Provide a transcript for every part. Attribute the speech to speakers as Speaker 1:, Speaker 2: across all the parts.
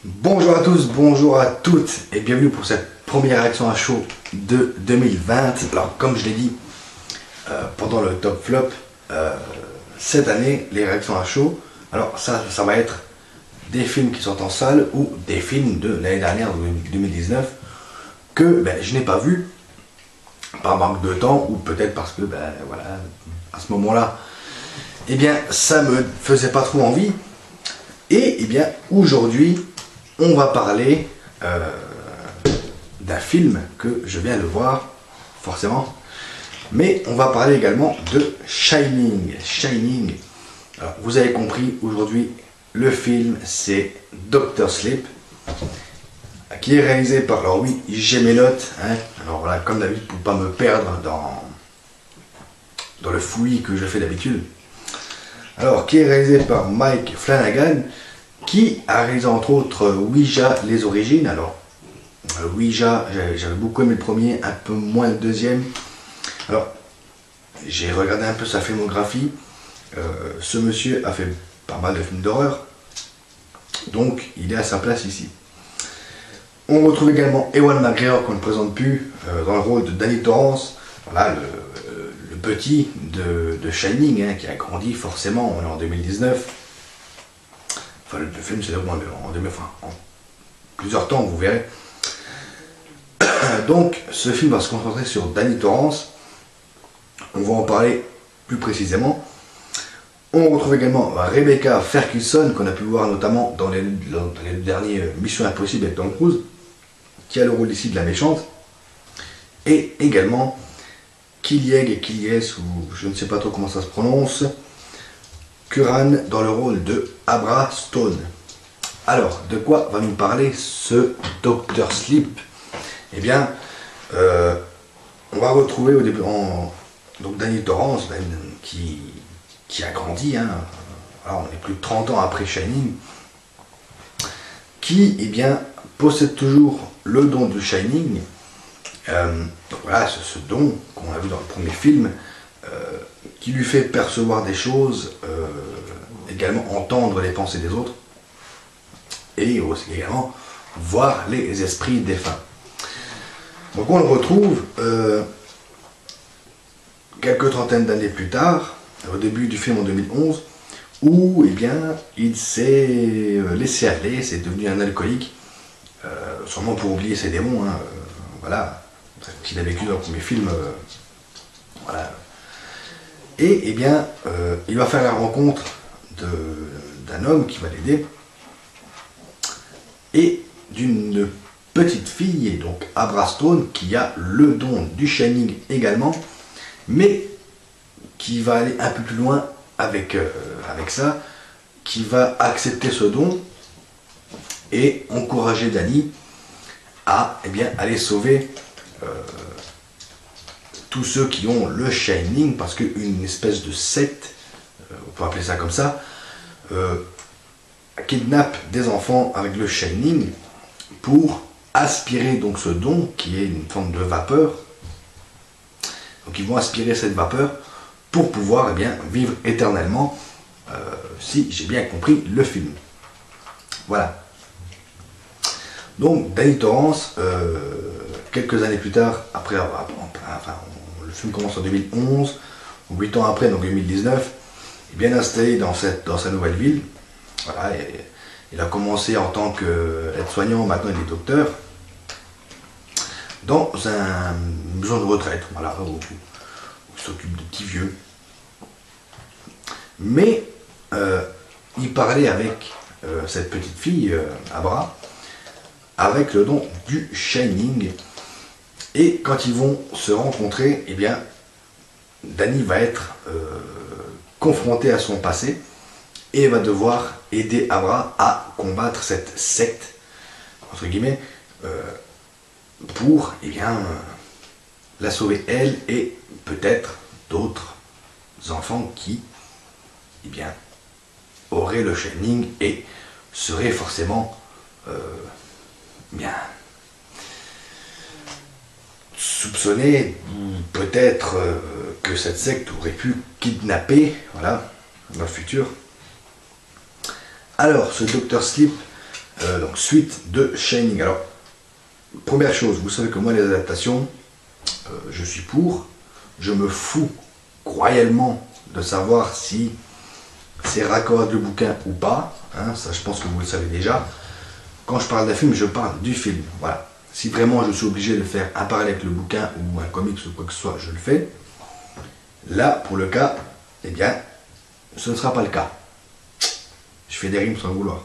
Speaker 1: Bonjour à tous, bonjour à toutes et bienvenue pour cette première réaction à chaud de 2020. Alors comme je l'ai dit pendant le top flop, cette année les réactions à chaud, alors ça va être des films qui sont en salle ou des films de l'année dernière, 2019, que je n'ai pas vu par manque de temps ou peut-être parce que voilà, à ce moment-là, ça me faisait pas trop envie. Et aujourd'hui, on va parler d'un film que je viens de voir, forcément. Mais on va parler également de Shining. Shining. Alors, vous avez compris, aujourd'hui, le film, c'est Dr. Sleep, qui est réalisé par, alors oui, j'ai mes notes, hein. Alors voilà, comme d'habitude, pour ne pas me perdre dans le fouillis que je fais d'habitude. Alors, qui est réalisé par Mike Flanagan, qui a réalisé entre autres Ouija, les origines. Alors, Ouija, j'avais beaucoup aimé le premier, un peu moins le deuxième. Alors, j'ai regardé un peu sa filmographie. Ce monsieur a fait pas mal de films d'horreur, donc il est à sa place ici. On retrouve également Ewan McGregor, qu'on ne présente plus, dans le rôle de Danny Torrance. Voilà, le petit de Shining, hein, qui a grandi forcément, on est en 2019. Enfin, le film se déroule en plusieurs temps, vous verrez. Donc, ce film va se concentrer sur Danny Torrance. On va en parler plus précisément. On retrouve également Rebecca Ferguson, qu'on a pu voir notamment dans les derniers Mission Impossible avec Tom Cruise, qui a le rôle ici de la méchante. Et également Kilyes, ou je ne sais pas trop comment ça se prononce, Curran dans le rôle de Abra Stone. Alors, de quoi va nous parler ce Dr. Sleep? On va retrouver au début donc Danny Torrance, qui a grandi, hein. Alors, on est plus de 30 ans après Shining, qui possède toujours le don du Shining. Donc voilà, ce don qu'on a vu dans le premier film, qui lui fait percevoir des choses, également entendre les pensées des autres, et aussi également voir les esprits défunts. Donc on le retrouve quelques trentaines d'années plus tard, au début du film en 2011, où il s'est laissé aller, c'est devenu un alcoolique, sûrement pour oublier ses démons, hein, voilà, qu'il a vécu dans le premier film, voilà. Et il va faire la rencontre d'un homme qui va l'aider et d'une petite fille, donc Abra Stone, qui a le don du Shining également, mais qui va aller un peu plus loin avec ça, qui va accepter ce don et encourager Danny à aller sauver tous ceux qui ont le Shining, parce qu'une espèce de secte, on peut appeler ça comme ça, kidnappe des enfants avec le Shining pour aspirer donc ce don qui est une forme de vapeur. Donc ils vont aspirer cette vapeur pour pouvoir vivre éternellement, si j'ai bien compris le film. Voilà. Donc Danny Torrance, quelques années plus tard, le film commence en 2011, 8 ans après, donc 2019, est bien installé dans sa nouvelle ville. Voilà, il a commencé en tant qu'aide-soignant, maintenant il est docteur, dans une maison de retraite, voilà, où il s'occupe de petits vieux. Mais il parlait avec cette petite fille, Abra, avec le don du Shining. Et quand ils vont se rencontrer, Danny va être confronté à son passé et va devoir aider Abra à combattre cette secte, entre guillemets, pour la sauver elle et peut-être d'autres enfants qui auraient le Shining et seraient forcément soupçonnés, ou peut-être que cette secte aurait pu kidnapper, voilà, dans le futur. Alors, ce Dr. Sleep, Donc suite de Shining. Alors, première chose, vous savez que moi les adaptations, je suis pour. Je me fous royalement de savoir si c'est raccord avec le bouquin ou pas. Hein, ça je pense que vous le savez déjà. Quand je parle d'un film, je parle du film. Voilà. Si vraiment je suis obligé de faire un parallèle avec le bouquin ou un comics ou quoi que ce soit, je le fais. Là, pour le cas, eh bien, ce ne sera pas le cas. Je fais des rimes sans le vouloir.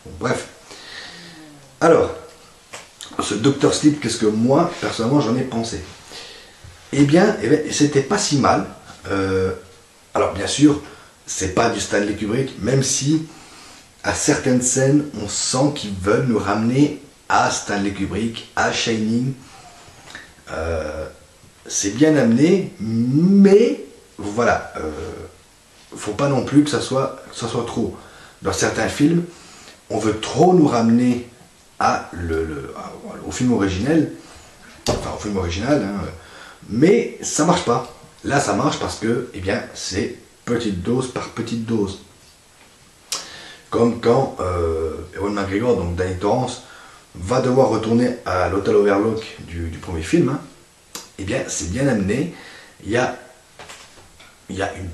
Speaker 1: Bon, bref. Alors, ce Dr. Sleep, qu'est-ce que moi, personnellement, j'en ai pensé? Eh bien, c'était pas si mal. Alors, bien sûr, c'est pas du Stanley Kubrick, même si, à certaines scènes, on sent qu'ils veulent nous ramener à Stanley Kubrick, à Shining. C'est bien amené, mais voilà, faut pas non plus que ça soit trop. Dans certains films, on veut trop nous ramener au film original, enfin au film original, hein, mais ça marche pas. Là, ça marche parce que, eh bien, c'est petite dose par petite dose. Comme quand Ewan McGregor, donc Danny Torrance, va devoir retourner à l'hôtel Overlook du premier film, hein, eh bien, c'est bien amené. Il y a une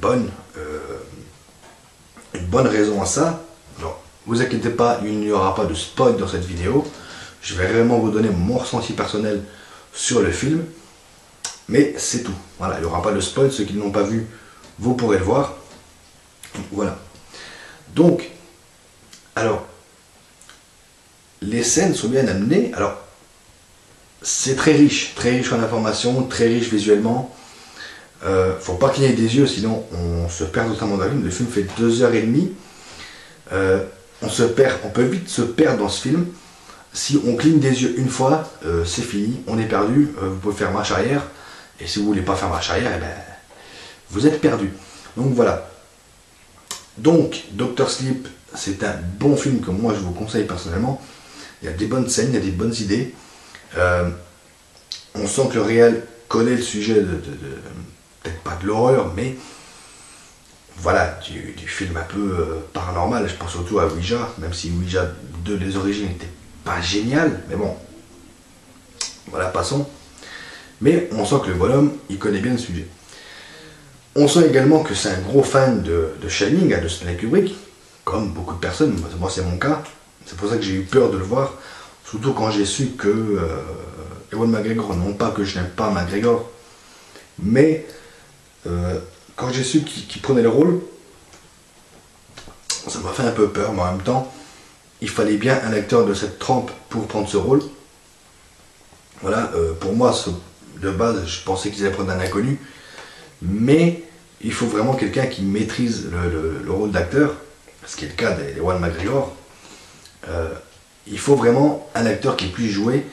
Speaker 1: bonne raison à ça. Alors, vous inquiétez pas, il n'y aura pas de spoil dans cette vidéo. Je vais vraiment vous donner mon ressenti personnel sur le film. Mais c'est tout. Voilà, il n'y aura pas de spoil. Ceux qui ne l'ont pas vu, vous pourrez le voir. Voilà. Donc, alors, les scènes sont bien amenées. Alors, c'est très riche en informations, très riche visuellement. Faut pas cligner des yeux, sinon on se perd totalement dans le film. Le film fait 2h30. On peut vite se perdre dans ce film. Si on cligne des yeux une fois, c'est fini, on est perdu. Vous pouvez faire marche arrière. Et si vous voulez pas faire marche arrière, eh ben, vous êtes perdu. Donc voilà. Donc, Dr. Sleep, c'est un bon film que moi je vous conseille personnellement. Il y a des bonnes scènes, il y a des bonnes idées. On sent que le réel connaît le sujet peut-être pas de l'horreur, mais voilà, du film un peu paranormal. Je pense surtout à Ouija, même si Ouija 2 les origines n'était pas génial, mais bon, voilà, passons. Mais on sent que le bonhomme, il connaît bien le sujet. On sent également que c'est un gros fan de Shining, de Stanley Kubrick, comme beaucoup de personnes. Moi, c'est mon cas. C'est pour ça que j'ai eu peur de le voir, surtout quand j'ai su que Ewan McGregor, non pas que je n'aime pas McGregor, mais quand j'ai su qu'il prenait le rôle, ça m'a fait un peu peur, mais en même temps, il fallait bien un acteur de cette trempe pour prendre ce rôle. Voilà, pour moi, de base, je pensais qu'ils allaient prendre un inconnu, mais il faut vraiment quelqu'un qui maîtrise le rôle d'acteur, ce qui est le cas d'Ewan McGregor. Il faut vraiment un acteur qui puisse jouer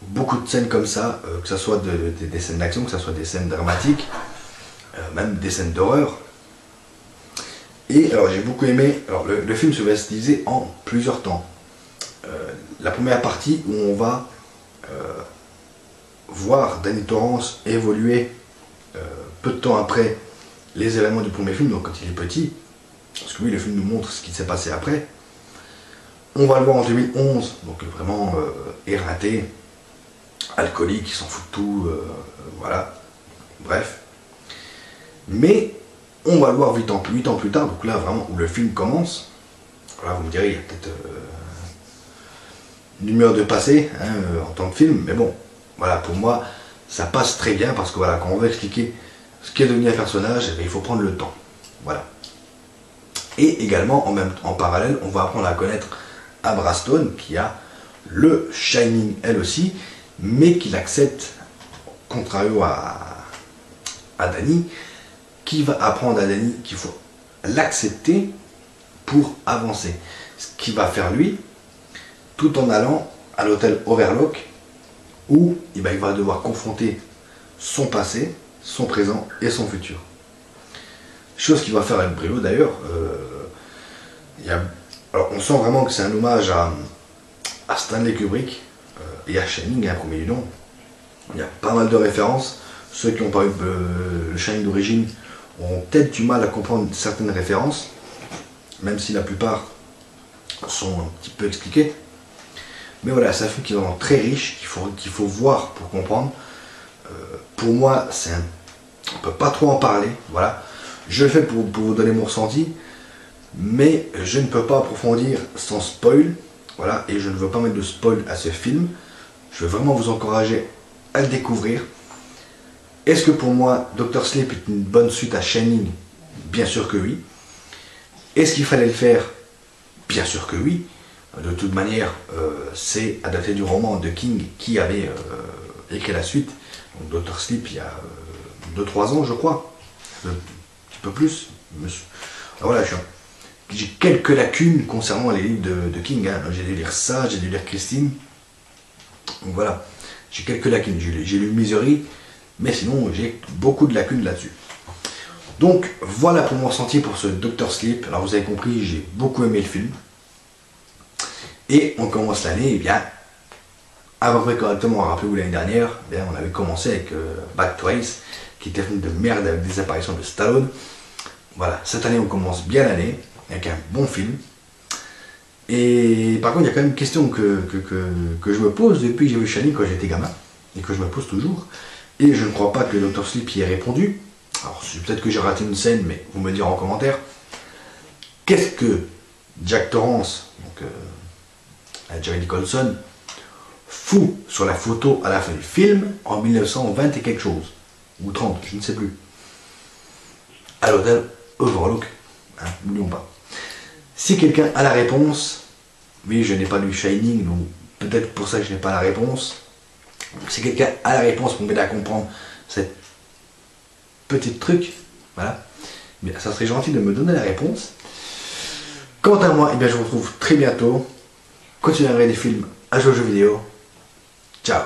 Speaker 1: beaucoup de scènes comme ça, que ce soit des scènes d'action, que ce soit des scènes dramatiques, même des scènes d'horreur. Et alors j'ai beaucoup aimé, alors le film se va se diviser en plusieurs temps. La première partie où on va voir Danny Torrance évoluer peu de temps après les événements du premier film, donc quand il est petit, parce que oui, le film nous montre ce qui s'est passé après. On va le voir en 2011, donc vraiment éreinté, alcoolique, il s'en fout de tout, voilà, bref. Mais on va le voir 8 ans plus tard, donc là vraiment où le film commence. Voilà, vous me direz, il y a peut-être une demi-heure de passé hein, en tant que film, mais bon, voilà, pour moi, ça passe très bien parce que voilà, quand on veut expliquer ce qu'est devenu un personnage, eh bien, il faut prendre le temps. Voilà. Et également, en parallèle, on va apprendre à connaître Abra Stone, qui a le Shining elle aussi, mais qui l'accepte, contrario à Danny, qui va apprendre à Danny qu'il faut l'accepter pour avancer. Ce qu'il va faire lui, tout en allant à l'hôtel Overlook, où il va devoir confronter son passé, son présent et son futur. Chose qu'il va faire avec brio d'ailleurs. Alors on sent vraiment que c'est un hommage à Stanley Kubrick et à Shining, un premier du nom. Il y a pas mal de références. Ceux qui n'ont pas eu le Shining d'origine ont peut-être du mal à comprendre certaines références, même si la plupart sont un petit peu expliqués. Mais voilà, c'est un film qui est vraiment très riche, qu'il faut voir pour comprendre. Pour moi, on ne peut pas trop en parler, voilà. Je le fais pour vous donner mon ressenti, mais je ne peux pas approfondir sans spoil, voilà, et je ne veux pas mettre de spoil à ce film. Je veux vraiment vous encourager à le découvrir. Est-ce que pour moi, Dr. Sleep est une bonne suite à Shining? Bien sûr que oui. Est-ce qu'il fallait le faire? Bien sûr que oui. De toute manière, c'est adapté du roman de King qui avait écrit la suite. Donc Dr. Sleep il y a 2-3 ans, je crois. Un petit peu plus. Alors voilà, j'ai quelques lacunes concernant les livres de King. Hein. J'ai dû lire ça, j'ai dû lire Christine. Donc voilà, j'ai quelques lacunes. J'ai lu Misery, mais sinon j'ai beaucoup de lacunes là-dessus. Donc voilà pour mon ressenti pour ce Dr. Sleep. Alors vous avez compris, j'ai beaucoup aimé le film. Et on commence l'année, et bien, à peu près correctement, rappelez-vous l'année dernière, bien, on avait commencé avec Bad Twice, qui était un film de merde avec des apparitions de Stallone. Voilà, cette année on commence bien l'année, avec un bon film. Et par contre, il y a quand même une question que je me pose depuis que j'ai vu Shining quand j'étais gamin, et que je me pose toujours, et je ne crois pas que le Dr. Sleep y ait répondu. Alors, peut-être que j'ai raté une scène, mais vous me direz en commentaire. Qu'est-ce que Jack Torrance, donc Jerry Nicholson, fout sur la photo à la fin du film en 1920 et quelque chose, ou 30, je ne sais plus, à l'hôtel Overlook, hein, n'oublions pas. Si quelqu'un a la réponse, oui, je n'ai pas lu Shining, donc peut-être pour ça que je n'ai pas la réponse. Si quelqu'un a la réponse pour m'aider à comprendre cette petite truc, voilà, mais ça serait gentil de me donner la réponse. Quant à moi, eh bien, je vous retrouve très bientôt. Continuez à regarder des films, à jouer aux jeux vidéo. Ciao.